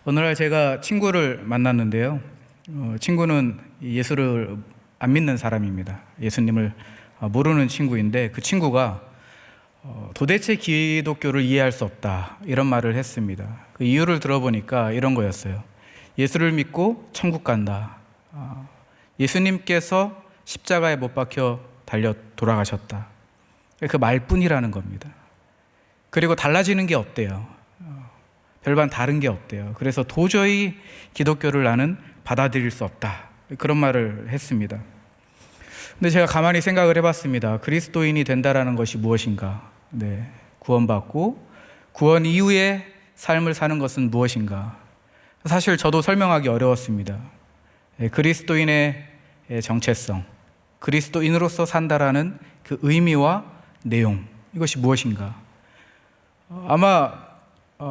오늘날 제가 친구를 만났는데요. 친구는 예수를 안 믿는 사람입니다. 예수님을 모르는 친구인데 그 친구가 도대체 기독교를 이해할 수 없다 이런 말을 했습니다. 그 이유를 들어보니까 이런 거였어요. 예수를 믿고 천국 간다. 예수님께서 십자가에 못 박혀 달려 돌아가셨다. 그 말뿐이라는 겁니다. 그리고 달라지는 게 없대요. 별반 다른 게 없대요. 그래서 도저히 기독교를 나는 받아들일 수 없다. 그런 말을 했습니다. 근데 제가 가만히 생각을 해봤습니다. 그리스도인이 된다라는 것이 무엇인가? 구원받고 구원 이후의 삶을 사는 것은 무엇인가? 사실 저도 설명하기 어려웠습니다. 그리스도인의 정체성, 그리스도인으로서 산다라는 그 의미와 내용, 이것이 무엇인가? 아마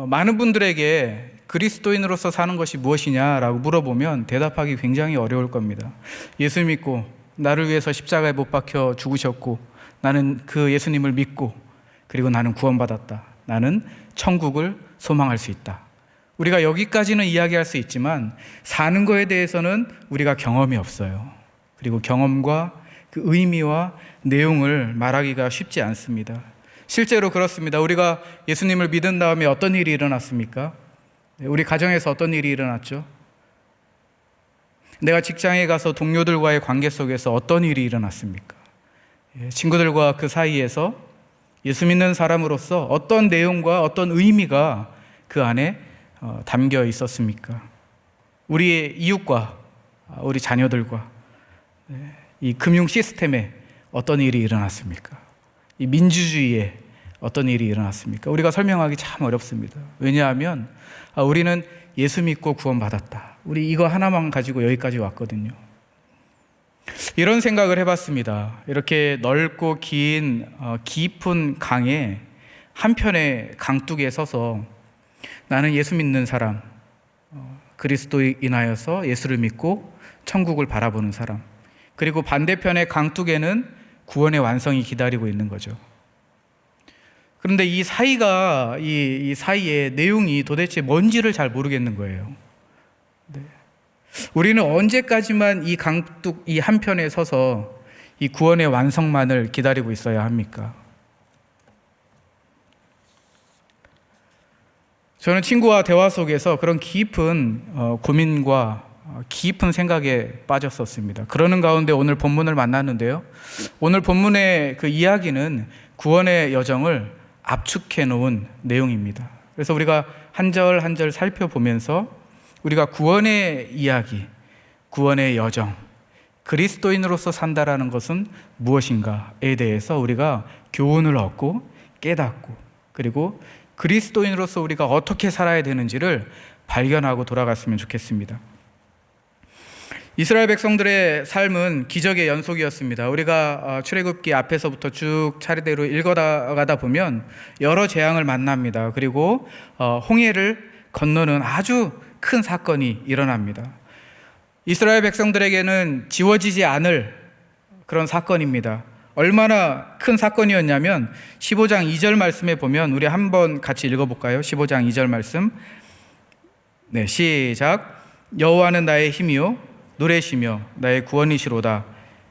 많은 분들에게 그리스도인으로서 사는 것이 무엇이냐라고 물어보면 대답하기 굉장히 어려울 겁니다. 예수 믿고 나를 위해서 십자가에 못 박혀 죽으셨고 나는 그 예수님을 믿고 그리고 나는 구원받았다. 나는 천국을 소망할 수 있다. 우리가 여기까지는 이야기할 수 있지만 사는 거에 대해서는 우리가 경험이 없어요. 그리고 경험과 그 의미와 내용을 말하기가 쉽지 않습니다. 실제로 그렇습니다. 우리가 예수님을 믿은 다음에 어떤 일이 일어났습니까? 우리 가정에서 어떤 일이 일어났죠? 내가 직장에 가서 동료들과의 관계 속에서 어떤 일이 일어났습니까? 친구들과 그 사이에서 예수 믿는 사람으로서 어떤 내용과 어떤 의미가 그 안에 담겨 있었습니까? 우리의 이웃과 우리 자녀들과 이 금융 시스템에 어떤 일이 일어났습니까? 이 민주주의에 어떤 일이 일어났습니까? 우리가 설명하기 참 어렵습니다. 왜냐하면 우리는 예수 믿고 구원받았다. 우리 이거 하나만 가지고 여기까지 왔거든요. 이런 생각을 해봤습니다. 이렇게 넓고 긴 깊은 강의 한편의 강둑에 서서 나는 예수 믿는 사람, 그리스도인하여서 예수를 믿고 천국을 바라보는 사람, 그리고 반대편의 강둑에는 구원의 완성이 기다리고 있는 거죠. 그런데 이 사이가 이 사이의 내용이 도대체 뭔지를 잘 모르겠는 거예요. 우리는 언제까지만 이 강둑 이 한편에 서서 이 구원의 완성만을 기다리고 있어야 합니까? 저는 친구와 대화 속에서 그런 깊은 고민과 깊은 생각에 빠졌었습니다. 그러는 가운데 오늘 본문을 만났는데요. 오늘 본문의 그 이야기는 구원의 여정을 압축해 놓은 내용입니다. 그래서 우리가 한 절 한 절 살펴보면서 우리가 구원의 이야기, 구원의 여정, 그리스도인으로서 산다라는 것은 무엇인가에 대해서 우리가 교훈을 얻고 깨닫고 그리고 그리스도인으로서 우리가 어떻게 살아야 되는지를 발견하고 돌아갔으면 좋겠습니다. 이스라엘 백성들의 삶은 기적의 연속이었습니다. 우리가 출애굽기 앞에서부터 쭉 차례대로 읽어가다 보면 여러 재앙을 만납니다. 그리고 홍해를 건너는 아주 큰 사건이 일어납니다. 이스라엘 백성들에게는 지워지지 않을 그런 사건입니다. 얼마나 큰 사건이었냐면 15장 2절 말씀에 보면 우리 한번 같이 읽어볼까요? 15장 2절 말씀. 시작. 여호와는 나의 힘이요 노래시며 나의 구원이시로다.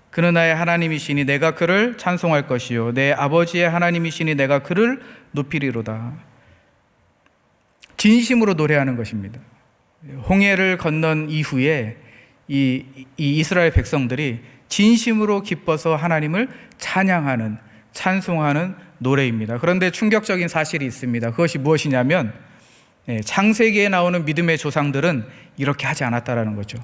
그는 나의 하나님이시니 내가 그를 찬송할 것이요 내 아버지의 하나님이시니 내가 그를 높이리로다. 진심으로 노래하는 것입니다. 홍해를 건넌 이후에 이 이스라엘 백성들이 진심으로 기뻐서 하나님을 찬양하는 찬송하는 노래입니다. 그런데 충격적인 사실이 있습니다. 그것이 무엇이냐면 창세기에 나오는 믿음의 조상들은 이렇게 하지 않았다라는 거죠.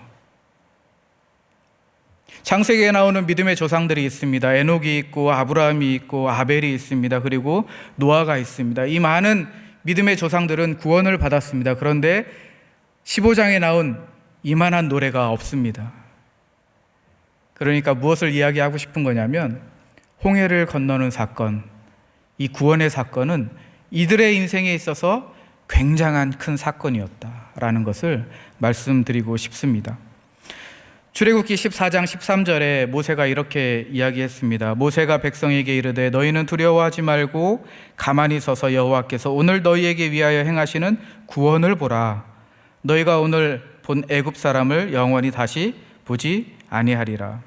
창세기에 나오는 믿음의 조상들이 있습니다. 에녹이 있고 아브라함이 있고 아벨이 있습니다. 그리고 노아가 있습니다. 이 많은 믿음의 조상들은 구원을 받았습니다. 그런데 15장에 나온 이만한 노래가 없습니다. 그러니까 무엇을 이야기하고 싶은 거냐면 홍해를 건너는 사건, 이 구원의 사건은 이들의 인생에 있어서 굉장한 큰 사건이었다라는 것을 말씀드리고 싶습니다. 출애굽기 14장 13절에 모세가 이렇게 이야기했습니다. 모세가 백성에게 이르되 너희는 두려워하지 말고 가만히 서서 여호와께서 오늘 너희에게 위하여 행하시는 구원을 보라. 너희가 오늘 본 애굽 사람을 영원히 다시 보지 아니하리라.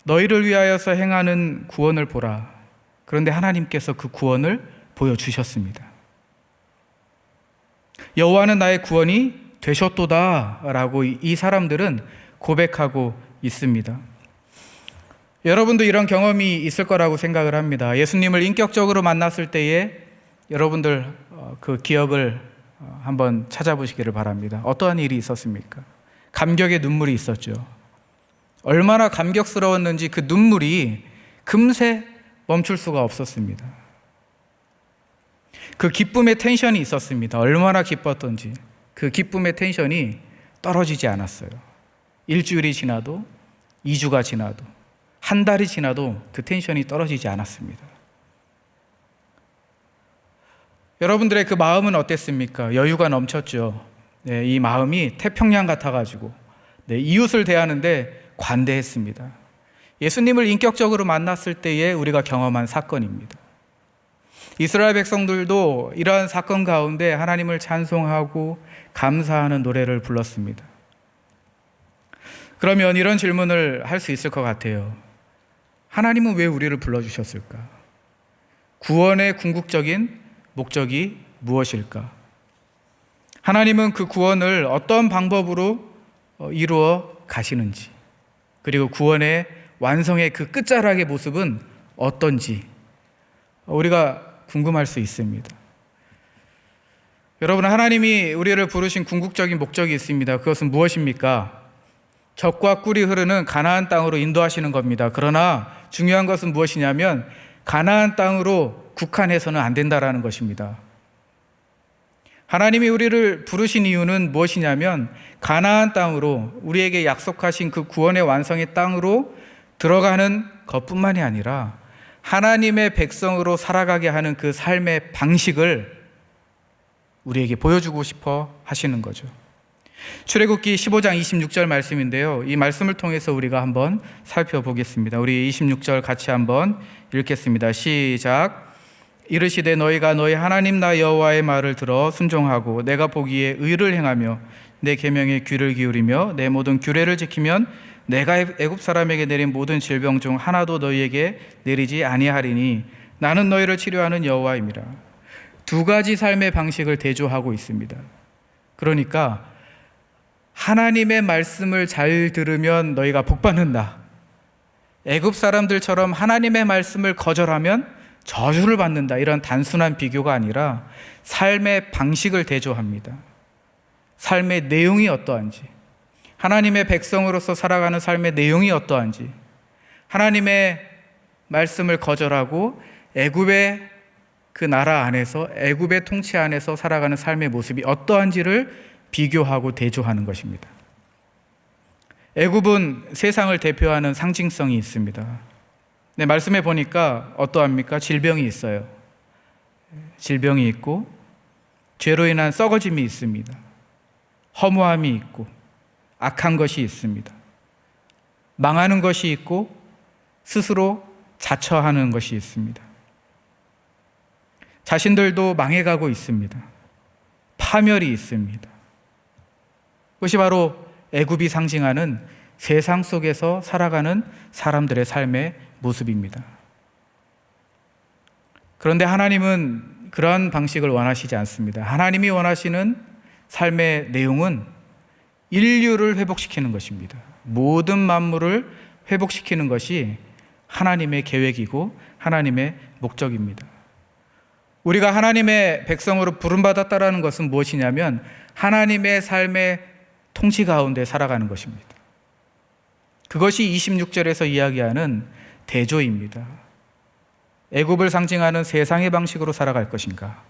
너희를 위하여서 행하는 구원을 보라. 그런데 하나님께서 그 구원을 보여주셨습니다. 여호와는 나의 구원이 되셨도다 라고 이 사람들은 고백하고 있습니다. 여러분도 이런 경험이 있을 거라고 생각을 합니다. 예수님을 인격적으로 만났을 때에 여러분들 그 기억을 한번 찾아보시기를 바랍니다. 어떠한 일이 있었습니까? 감격의 눈물이 있었죠. 얼마나 감격스러웠는지 그 눈물이 금세 멈출 수가 없었습니다. 그 기쁨의 텐션이 있었습니다. 얼마나 기뻤던지 그 기쁨의 텐션이 떨어지지 않았어요. 일주일이 지나도, 2주가 지나도, 한 달이 지나도 그 텐션이 떨어지지 않았습니다. 여러분들의 그 마음은 어땠습니까? 여유가 넘쳤죠. 네, 이 마음이 태평양 같아가지고 이웃을 대하는데 관대했습니다. 예수님을 인격적으로 만났을 때에 우리가 경험한 사건입니다. 이스라엘 백성들도 이러한 사건 가운데 하나님을 찬송하고 감사하는 노래를 불렀습니다. 그러면 이런 질문을 할 수 있을 것 같아요. 하나님은 왜 우리를 불러주셨을까? 구원의 궁극적인 목적이 무엇일까? 하나님은 그 구원을 어떤 방법으로 이루어 가시는지, 그리고 구원의 완성의 그 끝자락의 모습은 어떤지 우리가 궁금할 수 있습니다. 여러분, 하나님이 우리를 부르신 궁극적인 목적이 있습니다. 그것은 무엇입니까? 젖과 꿀이 흐르는 가나안 땅으로 인도하시는 겁니다. 그러나 중요한 것은 무엇이냐면 가나안 땅으로 국한해서는 안 된다라는 것입니다. 하나님이 우리를 부르신 이유는 무엇이냐면 가나안 땅으로, 우리에게 약속하신 그 구원의 완성의 땅으로 들어가는 것뿐만이 아니라 하나님의 백성으로 살아가게 하는 그 삶의 방식을 우리에게 보여주고 싶어 하시는 거죠. 출애굽기 15장 26절 말씀인데요, 이 말씀을 통해서 우리가 한번 살펴보겠습니다. 우리 26절 같이 한번 읽겠습니다. 시작. 이르시되 너희가 너희 하나님 나 여호와의 말을 들어 순종하고 내가 보기에 의를 행하며 내 계명에 귀를 기울이며 내 모든 규례를 지키면 내가 애굽 사람에게 내린 모든 질병 중 하나도 너희에게 내리지 아니하리니 나는 너희를 치료하는 여호와임이라. 두 가지 삶의 방식을 대조하고 있습니다. 그러니까 하나님의 말씀을 잘 들으면 너희가 복받는다. 애굽 사람들처럼 하나님의 말씀을 거절하면 저주를 받는다. 이런 단순한 비교가 아니라 삶의 방식을 대조합니다. 삶의 내용이 어떠한지, 하나님의 백성으로서 살아가는 삶의 내용이 어떠한지, 하나님의 말씀을 거절하고 애굽의 그 나라 안에서, 애굽의 통치 안에서 살아가는 삶의 모습이 어떠한지를 비교하고 대조하는 것입니다. 애굽은 세상을 대표하는 상징성이 있습니다. 네, 말씀해 보니까 어떠합니까? 질병이 있어요. 질병이 있고 죄로 인한 썩어짐이 있습니다. 허무함이 있고 악한 것이 있습니다. 망하는 것이 있고 스스로 자처하는 것이 있습니다. 자신들도 망해가고 있습니다. 파멸이 있습니다. 그것이 바로 애굽이 상징하는 세상 속에서 살아가는 사람들의 삶의 모습입니다. 그런데 하나님은 그러한 방식을 원하시지 않습니다. 하나님이 원하시는 삶의 내용은 인류를 회복시키는 것입니다. 모든 만물을 회복시키는 것이 하나님의 계획이고 하나님의 목적입니다. 우리가 하나님의 백성으로 부름받았다라는 것은 무엇이냐면 하나님의 삶의 통치 가운데 살아가는 것입니다. 그것이 26절에서 이야기하는 대조입니다. 애굽을 상징하는 세상의 방식으로 살아갈 것인가?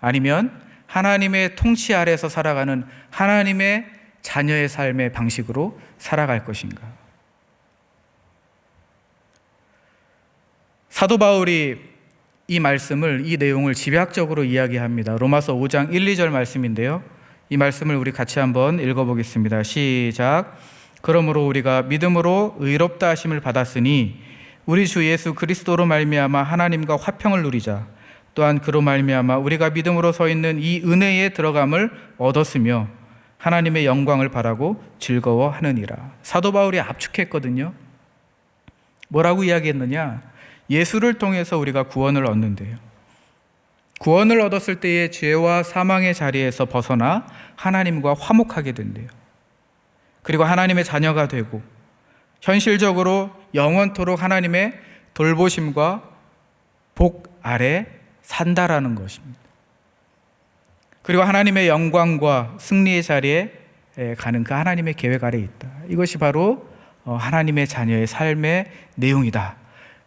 아니면 하나님의 통치 아래에서 살아가는 하나님의 자녀의 삶의 방식으로 살아갈 것인가? 사도 바울이 이 말씀을, 이 내용을 집약적으로 이야기합니다. 로마서 5장 1, 2절 말씀인데요, 이 말씀을 우리 같이 한번 읽어보겠습니다. 시작. 그러므로 우리가 믿음으로 의롭다 하심을 받았으니 우리 주 예수 그리스도로 말미암아 하나님과 화평을 누리자. 또한 그로 말미암아 우리가 믿음으로 서 있는 이 은혜에 들어감을 얻었으며 하나님의 영광을 바라고 즐거워하느니라. 사도 바울이 압축했거든요. 뭐라고 이야기했느냐? 예수를 통해서 우리가 구원을 얻는데요. 구원을 얻었을 때의 죄와 사망의 자리에서 벗어나 하나님과 화목하게 된대요. 그리고 하나님의 자녀가 되고 현실적으로 영원토록 하나님의 돌보심과 복 아래 산다라는 것입니다. 그리고 하나님의 영광과 승리의 자리에 가는 그 하나님의 계획 아래 있다. 이것이 바로 하나님의 자녀의 삶의 내용이다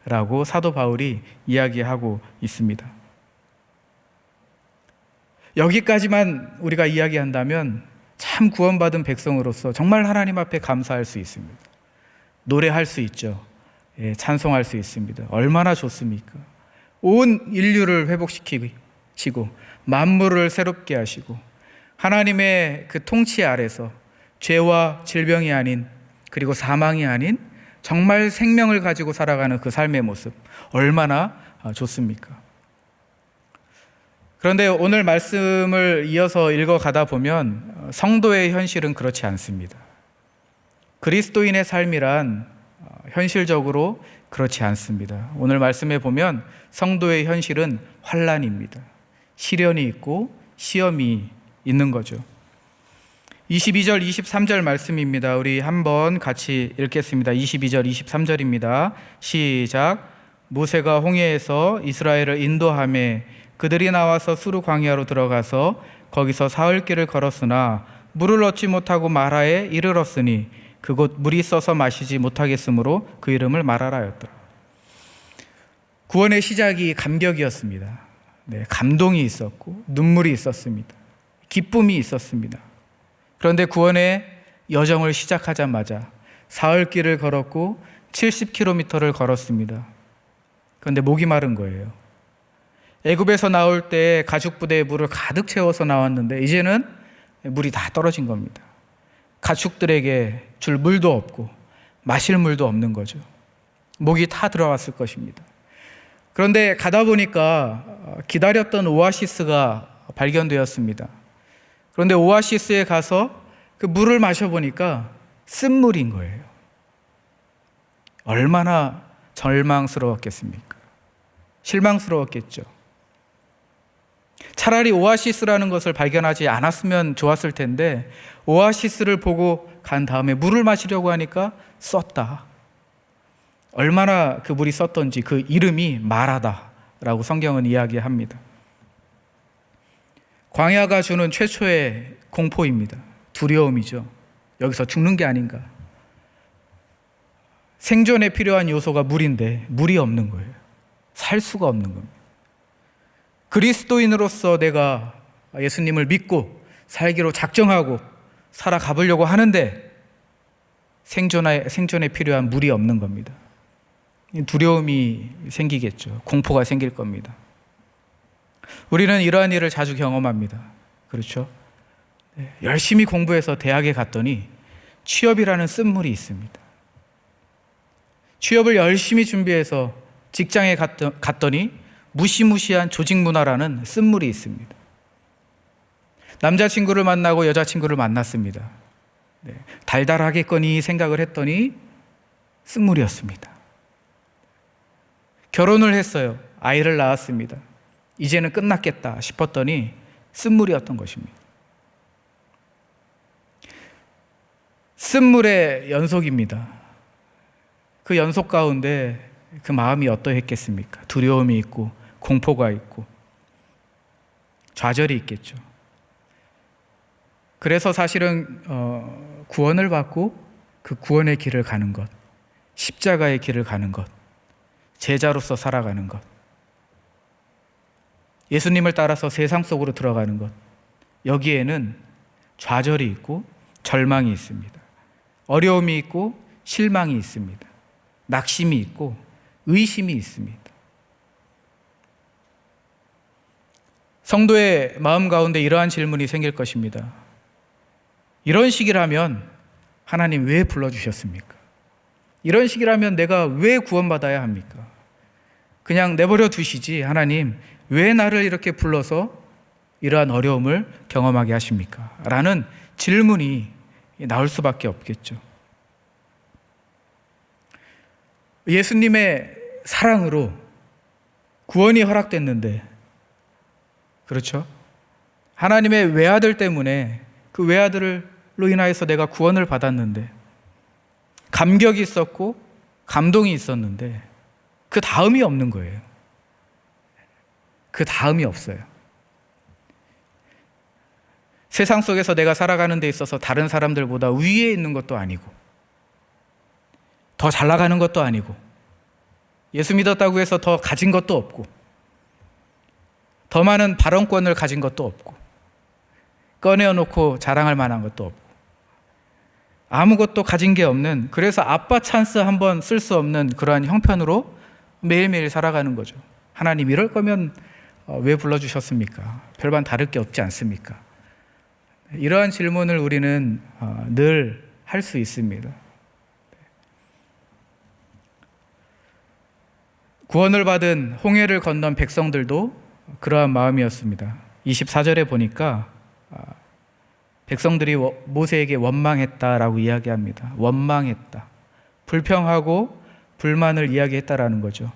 라고 사도 바울이 이야기하고 있습니다. 여기까지만 우리가 이야기한다면 참 구원받은 백성으로서 정말 하나님 앞에 감사할 수 있습니다. 노래할 수 있죠. 찬송할 수 있습니다. 얼마나 좋습니까? 온 인류를 회복시키시고 만물을 새롭게 하시고 하나님의 그 통치 아래서 죄와 질병이 아닌 그리고 사망이 아닌 정말 생명을 가지고 살아가는 그 삶의 모습 얼마나 좋습니까? 그런데 오늘 말씀을 이어서 읽어가다 보면 성도의 현실은 그렇지 않습니다. 그리스도인의 삶이란 현실적으로 그렇지 않습니다. 오늘 말씀에 보면 성도의 현실은 환난입니다. 시련이 있고 시험이 있는 거죠. 22절, 23절 말씀입니다. 우리 한번 같이 읽겠습니다. 22절, 23절입니다. 시작. 모세가 홍해에서 이스라엘을 인도하며 그들이 나와서 수르 광야로 들어가서 거기서 사흘 길을 걸었으나 물을 얻지 못하고 마라에 이르렀으니 그곳 물이 써서 마시지 못하겠으므로 그 이름을 마라라 하였더라. 구원의 시작이 감격이었습니다. 감동이 있었고 눈물이 있었습니다. 기쁨이 있었습니다. 그런데 구원의 여정을 시작하자마자 사흘 길을 걸었고 70km를 걸었습니다. 그런데 목이 마른 거예요. 애굽에서 나올 때 가축 부대에 물을 가득 채워서 나왔는데 이제는 물이 다 떨어진 겁니다. 가축들에게 줄 물도 없고 마실 물도 없는 거죠. 목이 다 들어갔을 것입니다. 그런데 가다 보니까 기다렸던 오아시스가 발견되었습니다. 그런데 오아시스에 가서 그 물을 마셔보니까 쓴물인 거예요. 얼마나 절망스러웠겠습니까? 실망스러웠겠죠. 차라리 오아시스라는 것을 발견하지 않았으면 좋았을 텐데 오아시스를 보고 간 다음에 물을 마시려고 하니까 썼다. 얼마나 그 물이 썼던지 그 이름이 마라다라고 성경은 이야기합니다. 광야가 주는 최초의 공포입니다. 두려움이죠. 여기서 죽는 게 아닌가. 생존에 필요한 요소가 물인데 물이 없는 거예요. 살 수가 없는 겁니다. 그리스도인으로서 내가 예수님을 믿고 살기로 작정하고 살아가 보려고 하는데 생존에 필요한 물이 없는 겁니다. 두려움이 생기겠죠. 공포가 생길 겁니다. 우리는 이러한 일을 자주 경험합니다. 그렇죠? 열심히 공부해서 대학에 갔더니 취업이라는 쓴물이 있습니다. 취업을 열심히 준비해서 직장에 갔더니 무시무시한 조직 문화라는 쓴물이 있습니다. 남자친구를 만나고 여자친구를 만났습니다. 달달하겠거니 생각을 했더니 쓴물이었습니다. 결혼을 했어요. 아이를 낳았습니다. 이제는 끝났겠다 싶었더니 쓴물이었던 것입니다. 쓴물의 연속입니다. 그 연속 가운데 그 마음이 어떠했겠습니까? 두려움이 있고 공포가 있고 좌절이 있겠죠. 그래서 사실은 구원을 받고 그 구원의 길을 가는 것, 십자가의 길을 가는 것, 제자로서 살아가는 것, 예수님을 따라서 세상 속으로 들어가는 것, 여기에는 좌절이 있고 절망이 있습니다. 어려움이 있고 실망이 있습니다. 낙심이 있고 의심이 있습니다. 성도의 마음 가운데 이러한 질문이 생길 것입니다. 이런 식이라면 하나님 왜 불러주셨습니까? 이런 식이라면 내가 왜 구원받아야 합니까? 그냥 내버려 두시지 하나님 왜 나를 이렇게 불러서 이러한 어려움을 경험하게 하십니까? 라는 질문이 나올 수밖에 없겠죠. 예수님의 사랑으로 구원이 허락됐는데, 그렇죠? 하나님의 외아들 때문에 그 외아들로 인하여서 내가 구원을 받았는데, 감격이 있었고 감동이 있었는데 그 다음이 없는 거예요. 그 다음이 없어요. 세상 속에서 내가 살아가는 데 있어서 다른 사람들보다 위에 있는 것도 아니고 더 잘 나가는 것도 아니고 예수 믿었다고 해서 더 가진 것도 없고 더 많은 발언권을 가진 것도 없고 꺼내어놓고 자랑할 만한 것도 없고 아무것도 가진 게 없는, 그래서 아빠 찬스 한번 쓸 수 없는 그러한 형편으로 매일매일 살아가는 거죠. 하나님 이럴 거면 왜 불러주셨습니까? 별반 다를 게 없지 않습니까? 이러한 질문을 우리는 늘 할 수 있습니다. 구원을 받은 홍해를 건넌 백성들도 그러한 마음이었습니다. 24절에 보니까 백성들이 모세에게 원망했다라고 이야기합니다. 원망했다. 불평하고 불만을 이야기했다라는 거죠.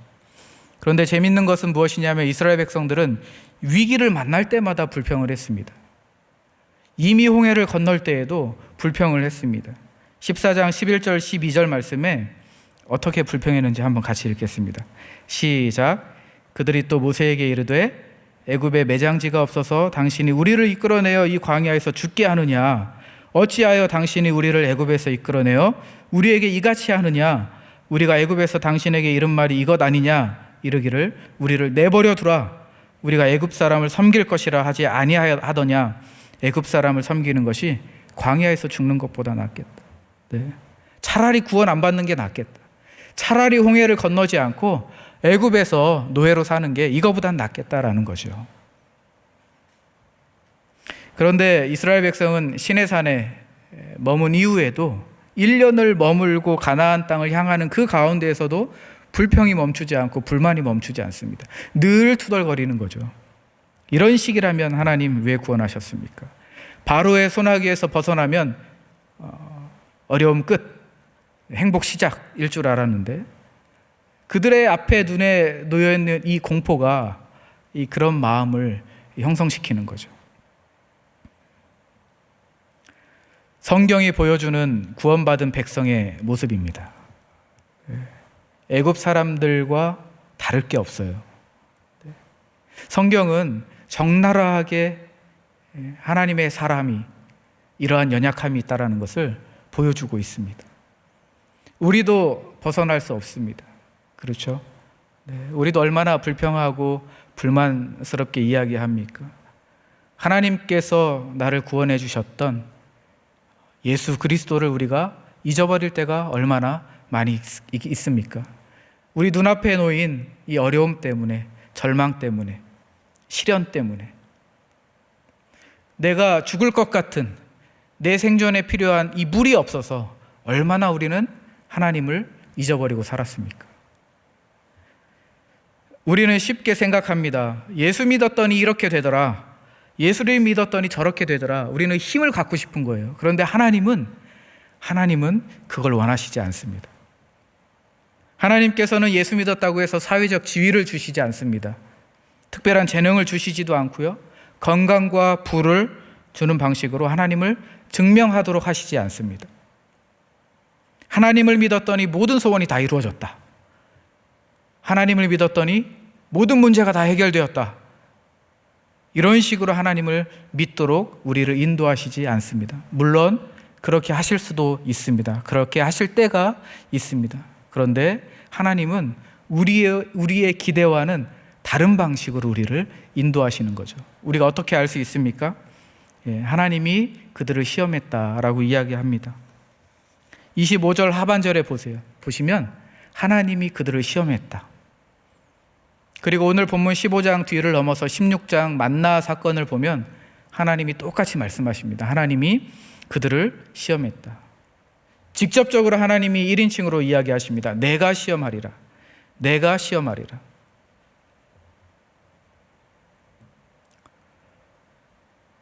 그런데 재밌는 것은 무엇이냐면 이스라엘 백성들은 위기를 만날 때마다 불평을 했습니다. 이미 홍해를 건널 때에도 불평을 했습니다. 14장 11절 12절 말씀에 어떻게 불평했는지 한번 같이 읽겠습니다. 시작. 그들이 또 모세에게 이르되 애굽에 매장지가 없어서 당신이 우리를 이끌어내어 이 광야에서 죽게 하느냐? 어찌하여 당신이 우리를 애굽에서 이끌어내어 우리에게 이같이 하느냐? 우리가 애굽에서 당신에게 이른 말이 이것 아니냐? 이르기를 우리를 내버려 두라. 우리가 애굽 사람을 섬길 것이라 하지 아니하더냐? 애굽 사람을 섬기는 것이 광야에서 죽는 것보다 낫겠다. 네. 차라리 구원 안 받는 게 낫겠다. 차라리 홍해를 건너지 않고 애굽에서 노예로 사는 게 이거보단 낫겠다라는 거죠. 그런데 이스라엘 백성은 시내산에 머문 이후에도 1년을 머물고 가나안 땅을 향하는 그 가운데에서도 불평이 멈추지 않고 불만이 멈추지 않습니다. 늘 투덜거리는 거죠. 이런 식이라면 하나님 왜 구원하셨습니까? 바로의 손아귀에서 벗어나면 어려움 끝, 행복 시작일 줄 알았는데 그들의 앞에 눈에 놓여있는 이 공포가 그런 마음을 형성시키는 거죠. 성경이 보여주는 구원받은 백성의 모습입니다. 애굽 사람들과 다를 게 없어요. 성경은 적나라하게 하나님의 사람이 이러한 연약함이 있다는 것을 보여주고 있습니다. 우리도 벗어날 수 없습니다. 그렇죠? 네, 우리도 얼마나 불평하고 불만스럽게 이야기합니까? 하나님께서 나를 구원해 주셨던 예수 그리스도를 우리가 잊어버릴 때가 얼마나 많이 있습니까? 우리 눈앞에 놓인 이 어려움 때문에, 절망 때문에, 시련 때문에, 내가 죽을 것 같은 내 생존에 필요한 이 물이 없어서 얼마나 우리는 하나님을 잊어버리고 살았습니까? 우리는 쉽게 생각합니다. 예수 믿었더니 이렇게 되더라. 예수를 믿었더니 저렇게 되더라. 우리는 힘을 갖고 싶은 거예요. 그런데 하나님은 그걸 원하시지 않습니다. 하나님께서는 예수 믿었다고 해서 사회적 지위를 주시지 않습니다. 특별한 재능을 주시지도 않고요. 건강과 부를 주는 방식으로 하나님을 증명하도록 하시지 않습니다. 하나님을 믿었더니 모든 소원이 다 이루어졌다. 하나님을 믿었더니 모든 문제가 다 해결되었다. 이런 식으로 하나님을 믿도록 우리를 인도하시지 않습니다. 물론 그렇게 하실 수도 있습니다. 그렇게 하실 때가 있습니다. 그런데 하나님은 우리의 기대와는 다른 방식으로 우리를 인도하시는 거죠. 우리가 어떻게 알 수 있습니까? 하나님이 그들을 시험했다라고 이야기합니다. 25절 하반절에 보시면 하나님이 그들을 시험했다. 그리고 오늘 본문 15장 뒤를 넘어서 16장 만나 사건을 보면 하나님이 똑같이 말씀하십니다. 하나님이 그들을 시험했다. 직접적으로 하나님이 1인칭으로 이야기하십니다. 내가 시험하리라. 내가 시험하리라.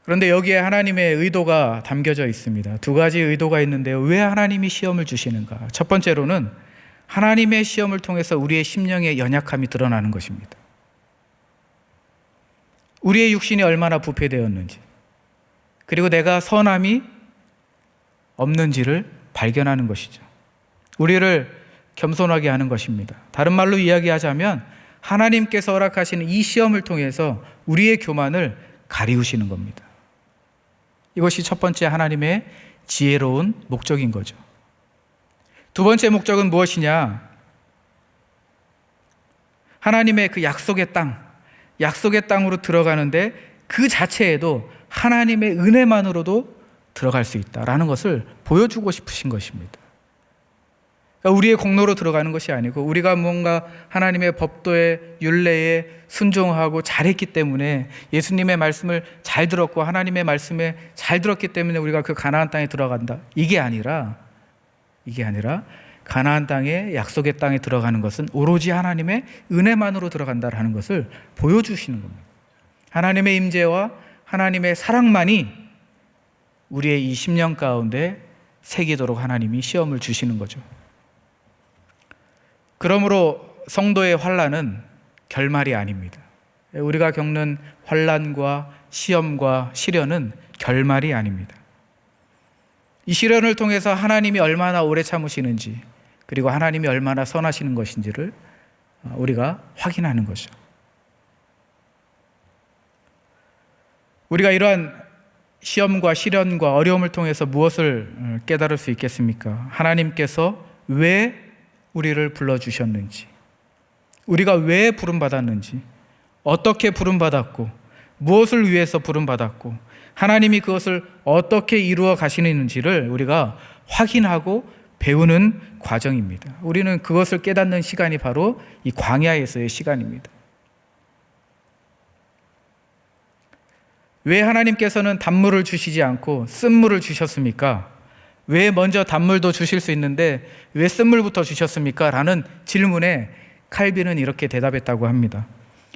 그런데 여기에 하나님의 의도가 담겨져 있습니다. 두 가지 의도가 있는데요. 왜 하나님이 시험을 주시는가? 첫 번째로는 하나님의 시험을 통해서 우리의 심령의 연약함이 드러나는 것입니다. 우리의 육신이 얼마나 부패되었는지, 그리고 내가 선함이 없는지를 발견하는 것이죠. 우리를 겸손하게 하는 것입니다. 다른 말로 이야기하자면 하나님께서 허락하시는 이 시험을 통해서 우리의 교만을 가리우시는 겁니다. 이것이 첫 번째 하나님의 지혜로운 목적인 거죠. 두 번째 목적은 무엇이냐? 하나님의 그 약속의 땅으로 들어가는데 그 자체에도 하나님의 은혜만으로도 들어갈 수 있다라는 것을 보여주고 싶으신 것입니다. 그러니까 우리의 공로로 들어가는 것이 아니고 우리가 뭔가 하나님의 법도에 율례에 순종하고 잘했기 때문에, 예수님의 말씀을 잘 들었고 하나님의 말씀에 잘 들었기 때문에 우리가 그 가나안 땅에 들어간다, 이게 아니라 가나안 땅에, 약속의 땅에 들어가는 것은 오로지 하나님의 은혜만으로 들어간다라는 것을 보여주시는 겁니다. 하나님의 임재와 하나님의 사랑만이 우리의 이 심령 가운데 새기도록 하나님이 시험을 주시는 거죠. 그러므로 성도의 환난은 결말이 아닙니다. 우리가 겪는 환난과 시험과 시련은 결말이 아닙니다. 이 시련을 통해서 하나님이 얼마나 오래 참으시는지, 그리고 하나님이 얼마나 선하시는 것인지를 우리가 확인하는 것이죠. 우리가 이러한 시험과 시련과 어려움을 통해서 무엇을 깨달을 수 있겠습니까? 하나님께서 왜 우리를 불러주셨는지, 우리가 왜 부름받았는지, 어떻게 부름받았고 무엇을 위해서 부름받았고 하나님이 그것을 어떻게 이루어 가시는지를 우리가 확인하고 배우는 과정입니다. 우리는 그것을 깨닫는 시간이 바로 이 광야에서의 시간입니다. 왜 하나님께서는 단물을 주시지 않고 쓴물을 주셨습니까? 왜 먼저 단물도 주실 수 있는데 왜 쓴물부터 주셨습니까? 라는 질문에 칼빈은 이렇게 대답했다고 합니다.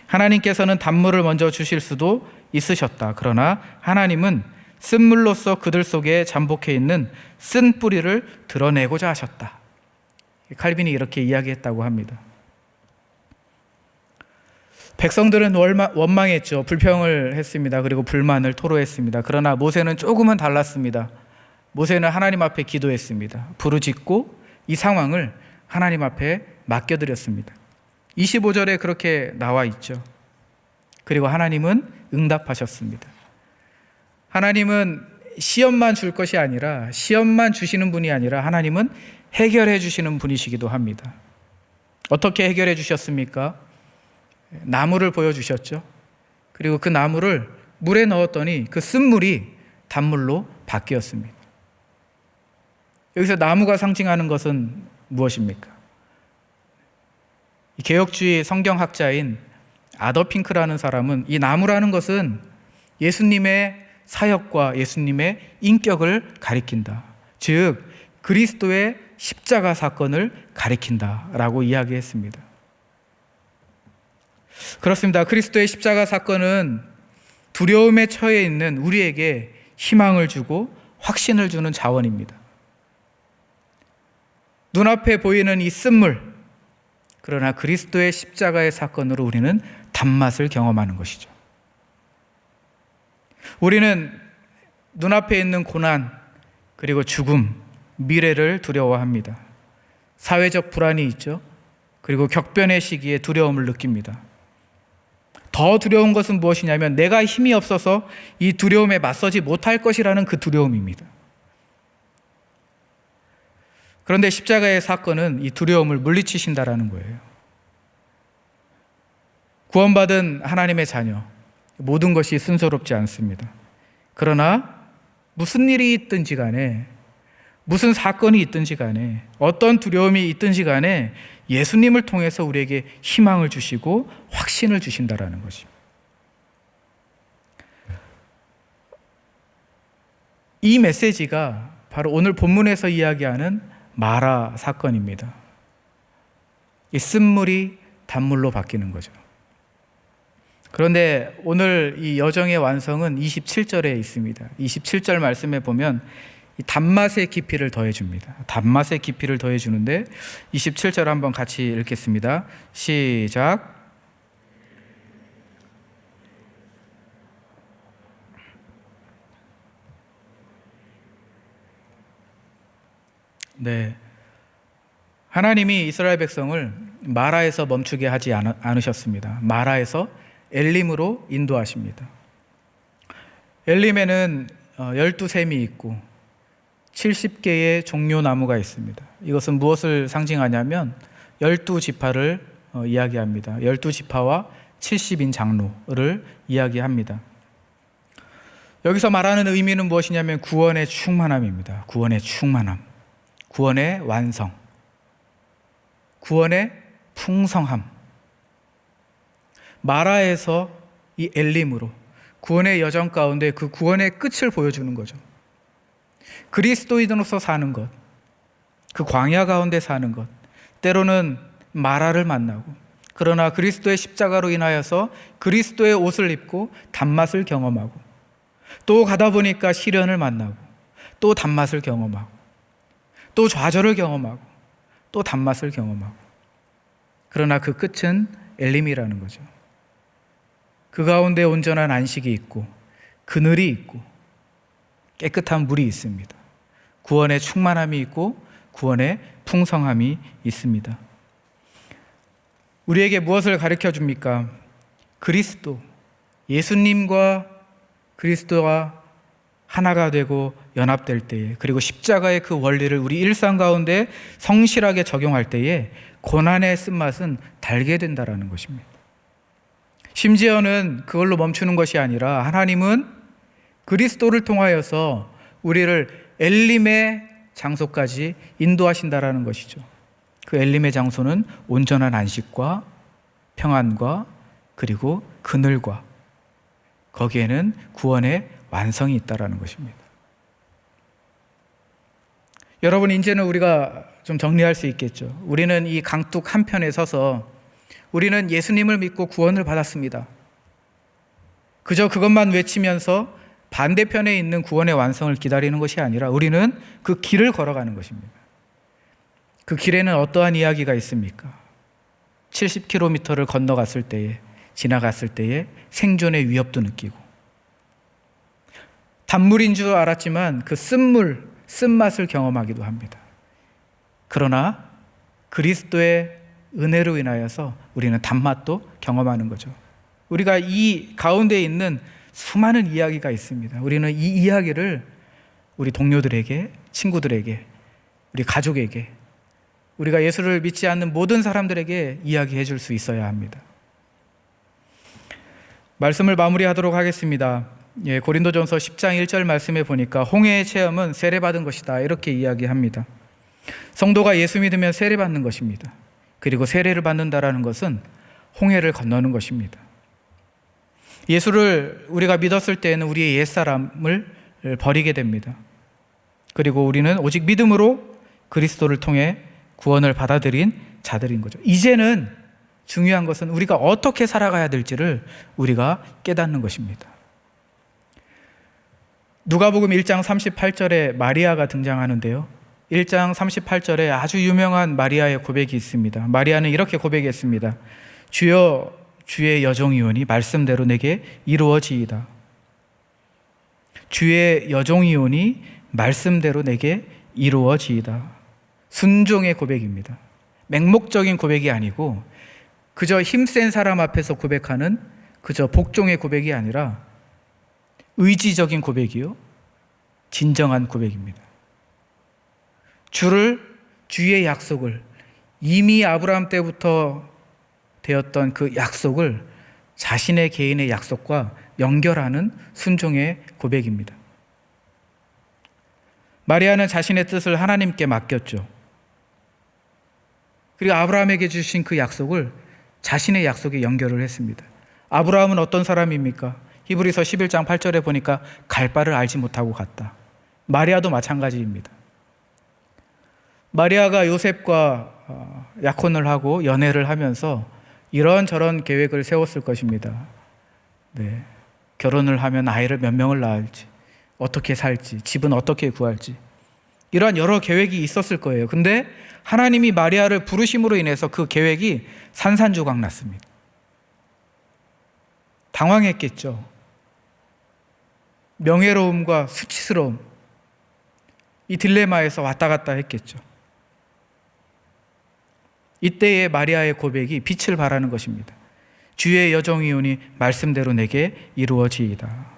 하나님께서는 단물을 먼저 주실 수도 있으셨다. 그러나 하나님은 쓴물로서 그들 속에 잠복해 있는 쓴 뿌리를 드러내고자 하셨다. 칼빈이 이렇게 이야기했다고 합니다. 백성들은 원망했죠. 불평을 했습니다. 그리고 불만을 토로했습니다. 그러나 모세는 조금은 달랐습니다. 모세는 하나님 앞에 기도했습니다. 부르짖고 이 상황을 하나님 앞에 맡겨드렸습니다. 25절에 그렇게 나와 있죠. 그리고 하나님은 응답하셨습니다. 하나님은 시험만 줄 것이 아니라, 시험만 주시는 분이 아니라 하나님은 해결해 주시는 분이시기도 합니다. 어떻게 해결해 주셨습니까? 나무를 보여주셨죠. 그리고 그 나무를 물에 넣었더니 그 쓴물이 단물로 바뀌었습니다. 여기서 나무가 상징하는 것은 무엇입니까? 개혁주의 성경학자인 아더 핑크라는 사람은 이 나무라는 것은 예수님의 사역과 예수님의 인격을 가리킨다. 즉 그리스도의 십자가 사건을 가리킨다라고 이야기했습니다. 그렇습니다. 그리스도의 십자가 사건은 두려움에 처해 있는 우리에게 희망을 주고 확신을 주는 자원입니다. 눈앞에 보이는 이 쓴물, 그러나 그리스도의 십자가의 사건으로 우리는 단맛을 경험하는 것이죠. 우리는 눈앞에 있는 고난, 그리고 죽음, 미래를 두려워합니다. 사회적 불안이 있죠. 그리고 격변의 시기에 두려움을 느낍니다. 더 두려운 것은 무엇이냐면 내가 힘이 없어서 이 두려움에 맞서지 못할 것이라는 그 두려움입니다. 그런데 십자가의 사건은 이 두려움을 물리치신다라는 거예요. 구원받은 하나님의 자녀, 모든 것이 순조롭지 않습니다. 그러나 무슨 일이 있든지 간에, 무슨 사건이 있든지 간에, 어떤 두려움이 있든지 간에 예수님을 통해서 우리에게 희망을 주시고 확신을 주신다라는 것입니다. 이 메시지가 바로 오늘 본문에서 이야기하는 마라 사건입니다. 이 쓴물이 단물로 바뀌는 거죠. 그런데 오늘 이 여정의 완성은 27절에 있습니다. 27절 말씀에 보면 이 단맛의 깊이를 더해줍니다. 단맛의 깊이를 더해주는데 27절 한번 같이 읽겠습니다. 시작. 네, 하나님이 이스라엘 백성을 마라에서 멈추게 하지 않으셨습니다. 마라에서 엘림으로 인도하십니다. 엘림에는 12샘이 있고 70개의 종려나무가 있습니다. 이것은 무엇을 상징하냐면 12지파를 이야기합니다. 12지파와 70인 장로를 이야기합니다. 여기서 말하는 의미는 무엇이냐면 구원의 충만함입니다. 구원의 충만함, 구원의 완성, 구원의 풍성함. 마라에서 이 엘림으로 구원의 여정 가운데 그 구원의 끝을 보여주는 거죠. 그리스도인으로서 사는 것, 그 광야 가운데 사는 것, 때로는 마라를 만나고, 그러나 그리스도의 십자가로 인하여서 그리스도의 옷을 입고 단맛을 경험하고, 또 가다 보니까 시련을 만나고, 또 단맛을 경험하고, 또 좌절을 경험하고, 또 단맛을 경험하고, 그러나 그 끝은 엘림이라는 거죠. 그 가운데 온전한 안식이 있고 그늘이 있고 깨끗한 물이 있습니다. 구원의 충만함이 있고 구원의 풍성함이 있습니다. 우리에게 무엇을 가르쳐 줍니까? 그리스도, 예수님과 그리스도가 하나가 되고 연합될 때에, 그리고 십자가의 그 원리를 우리 일상 가운데 성실하게 적용할 때에 고난의 쓴맛은 달게 된다는 것입니다. 심지어는 그걸로 멈추는 것이 아니라 하나님은 그리스도를 통하여서 우리를 엘림의 장소까지 인도하신다라는 것이죠. 그 엘림의 장소는 온전한 안식과 평안과 그리고 그늘과, 거기에는 구원의 완성이 있다라는 것입니다. 여러분, 이제는 우리가 좀 정리할 수 있겠죠. 우리는 이 강둑 한편에 서서 우리는 예수님을 믿고 구원을 받았습니다. 그저 그것만 외치면서 반대편에 있는 구원의 완성을 기다리는 것이 아니라 우리는 그 길을 걸어가는 것입니다. 그 길에는 어떠한 이야기가 있습니까? 70km를 건너갔을 때에, 지나갔을 때에 생존의 위협도 느끼고, 단물인 줄 알았지만 그 쓴맛을 경험하기도 합니다. 그러나 그리스도의 은혜로 인하여서 우리는 단맛도 경험하는 거죠. 우리가 이 가운데 있는 수많은 이야기가 있습니다. 우리는 이 이야기를 우리 동료들에게, 친구들에게, 우리 가족에게, 우리가 예수를 믿지 않는 모든 사람들에게 이야기해 줄 수 있어야 합니다. 말씀을 마무리하도록 하겠습니다. 고린도전서 10장 1절 말씀에 보니까 홍해의 체험은 세례받은 것이다, 이렇게 이야기합니다. 성도가 예수 믿으면 세례받는 것입니다. 그리고 세례를 받는다라는 것은 홍해를 건너는 것입니다. 예수를 우리가 믿었을 때에는 우리의 옛사람을 버리게 됩니다. 그리고 우리는 오직 믿음으로 그리스도를 통해 구원을 받아들인 자들인 거죠. 이제는 중요한 것은 우리가 어떻게 살아가야 될지를 우리가 깨닫는 것입니다. 누가복음 1장 38절에 마리아가 등장하는데요, 1장 38절에 아주 유명한 마리아의 고백이 있습니다. 마리아는 이렇게 고백했습니다. 주여, 주의 여종이오니 말씀대로 내게 이루어지이다. 주의 여종이오니 말씀대로 내게 이루어지이다. 순종의 고백입니다. 맹목적인 고백이 아니고 그저 힘센 사람 앞에서 고백하는 그저 복종의 고백이 아니라 의지적인 고백이요, 진정한 고백입니다. 주의 약속을, 이미 아브라함 때부터 되었던 그 약속을 자신의 개인의 약속과 연결하는 순종의 고백입니다. 마리아는 자신의 뜻을 하나님께 맡겼죠. 그리고 아브라함에게 주신 그 약속을 자신의 약속에 연결을 했습니다. 아브라함은 어떤 사람입니까? 히브리서 11장 8절에 보니까 갈 바를 알지 못하고 갔다. 마리아도 마찬가지입니다. 마리아가 요셉과 약혼을 하고 연애를 하면서 이런저런 계획을 세웠을 것입니다. 네. 결혼을 하면 아이를 몇 명을 낳을지, 어떻게 살지, 집은 어떻게 구할지, 이러한 여러 계획이 있었을 거예요. 근데 하나님이 마리아를 부르심으로 인해서 그 계획이 산산조각 났습니다. 당황했겠죠. 명예로움과 수치스러움, 이 딜레마에서 왔다 갔다 했겠죠. 이때의 마리아의 고백이 빛을 발하는 것입니다. 주의 여정이오니 말씀대로 내게 이루어지이다.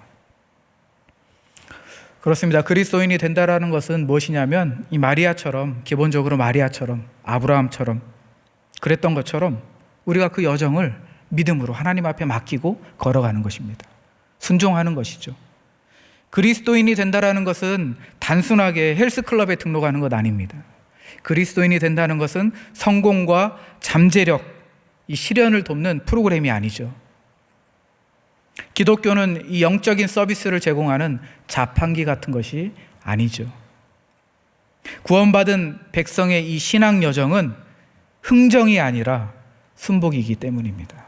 그렇습니다. 그리스도인이 된다라는 것은 무엇이냐면 이 마리아처럼, 기본적으로 마리아처럼, 아브라함처럼 그랬던 것처럼 우리가 그 여정을 믿음으로 하나님 앞에 맡기고 걸어가는 것입니다. 순종하는 것이죠. 그리스도인이 된다라는 것은 단순하게 헬스클럽에 등록하는 것 아닙니다. 그리스도인이 된다는 것은 성공과 잠재력, 이 실현을 돕는 프로그램이 아니죠. 기독교는 이 영적인 서비스를 제공하는 자판기 같은 것이 아니죠. 구원받은 백성의 이 신앙 여정은 흥정이 아니라 순복이기 때문입니다.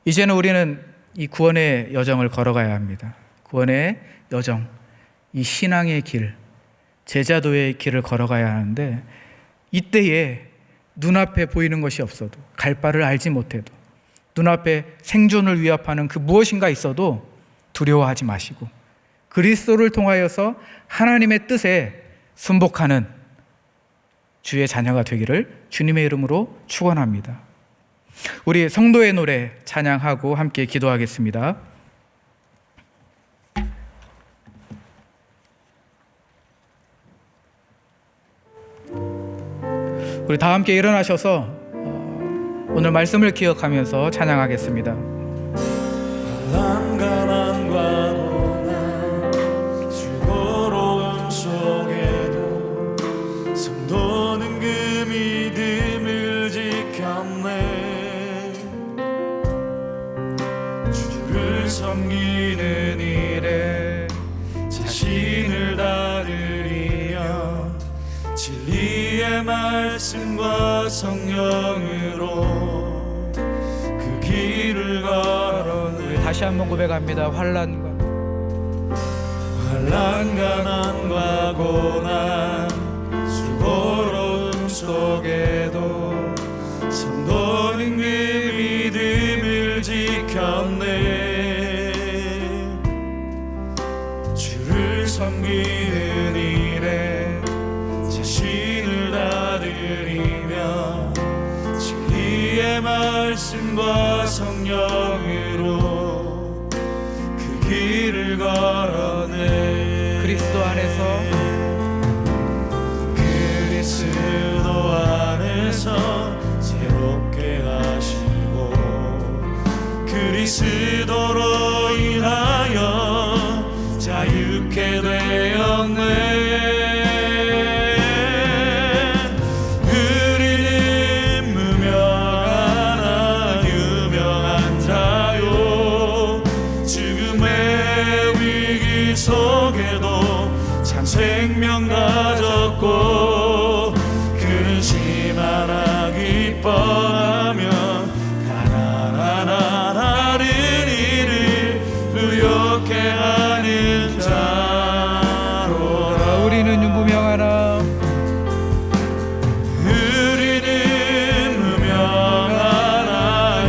이제는 우리는 이 구원의 여정을 걸어가야 합니다. 구원의 여정, 이 신앙의 길, 제자도의 길을 걸어가야 하는데, 이때에 눈앞에 보이는 것이 없어도, 갈 바를 알지 못해도, 눈앞에 생존을 위협하는 그 무엇인가 있어도 두려워하지 마시고 그리스도를 통하여서 하나님의 뜻에 순복하는 주의 자녀가 되기를 주님의 이름으로 축원합니다. 우리 성도의 노래 찬양하고 함께 기도하겠습니다. 우리 다 함께 일어나셔서 오늘 말씀을 기억하면서 찬양하겠습니다. 난간함과 고난 수고로움 속에도 성도는 그 믿음을 지켰네. 주를 섬기는 일에 자신을 다드리며 진리의 말씀과 성령으로 그 길을 걸어내. 다시 한번 고백합니다. 환난과 가난과 고난 수고로움 속에도 성도는 그 믿음을 지켰네. 주를 섬기는 일에 자신을 다드리며 진리의 말씀과 성령으로 그 길을 걸어내. 그리스도 안에서 새롭게 하시고 그리스도로 인하여 자유케 되었네. 생명 가졌고 근심하나 기뻐하며 가난한 다른 이를 부욕해 하는 자로라. 우리는 무명하나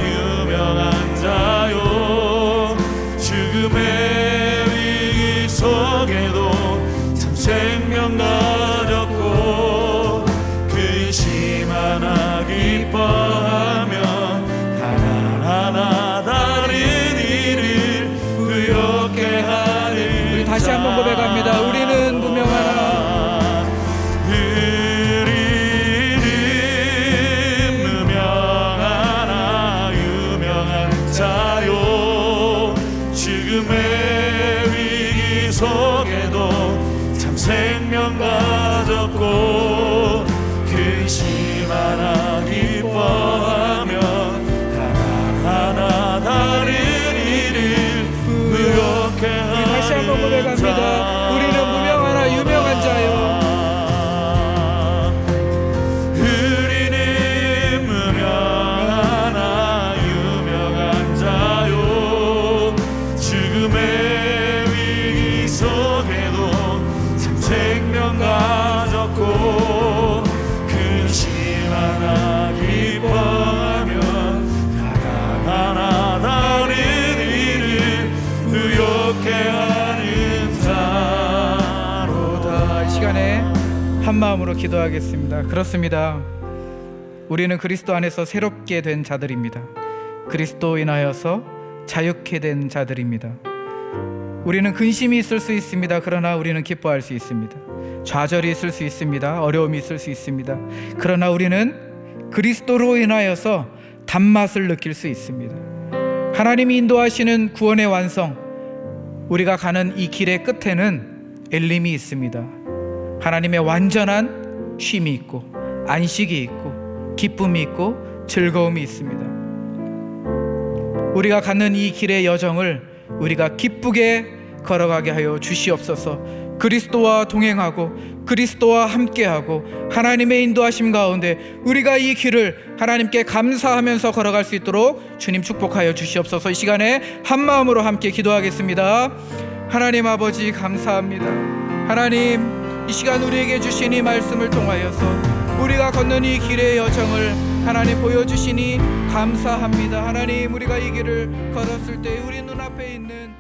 유명한 자요. 죽음의 위기 속에도 생명 가졌고 근심하나 기뻐하며 하나하나 다른 일을 부욕해 하는. 우리 다시 한번 고백합니다. 우리는 무명하나 유명한 자요. 죽음의 위기 속에도 생명 가졌고 근심하나 기뻐하며 하나하나 다른 일을 부욕해 하는. 다시 한번 고백합니다. 우리는 무명하나 유명한 자요. 우리는 무명하나 유명한 위기 속에도 참 생명 가졌고 근심 하나 기뻐하며 하나 다른 이를 의롭게 하는 자로다. 이 시간에 한 마음으로 기도하겠습니다. 그렇습니다. 우리는 그리스도 안에서 새롭게 된 자들입니다. 그리스도 인하여서 자유케 된 자들입니다. 우리는 근심이 있을 수 있습니다. 그러나 우리는 기뻐할 수 있습니다. 좌절이 있을 수 있습니다. 어려움이 있을 수 있습니다. 그러나 우리는 그리스도로 인하여서 단맛을 느낄 수 있습니다. 하나님이 인도하시는 구원의 완성, 우리가 가는 이 길의 끝에는 엘림이 있습니다. 하나님의 완전한 쉼이 있고 안식이 있고 기쁨이 있고 즐거움이 있습니다. 우리가 가는 이 길의 여정을 우리가 기쁘게 걸어가게 하여 주시옵소서. 그리스도와 동행하고 그리스도와 함께하고 하나님의 인도하심 가운데 우리가 이 길을 하나님께 감사하면서 걸어갈 수 있도록 주님 축복하여 주시옵소서. 이 시간에 한 마음으로 함께 기도하겠습니다. 하나님 아버지 감사합니다. 하나님, 이 시간 우리에게 주신 이 말씀을 통하여서 우리가 걷는 이 길의 여정을 하나님 보여주시니 감사합니다. 하나님, 우리가 이 길을 걸었을 때 우리 눈앞에 있는